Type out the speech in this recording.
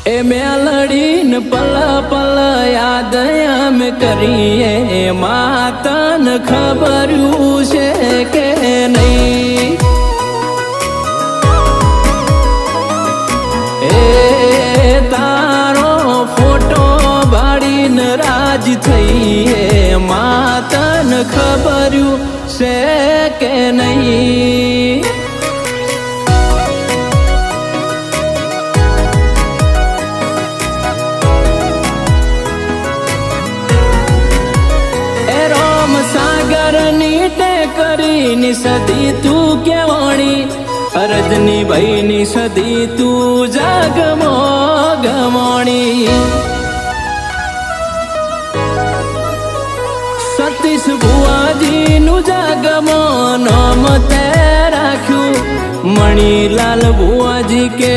એ મેલડીને પલ પલ યાદ અમે કરીએ માતન ખબર્યું છે કે નહીં એ તારો ફોટો બાળીને રાજ થઈએ માતન ખબર્યું છે કે નહીં ટેકરીની સદી તું કેવાણી અરજની ભાઈની સદી તું જાગમો ગમોણી સતીશ ભુવાજીનું જાગમો નામ તે રાખ્યું મણીલાલ ભુવાજી કે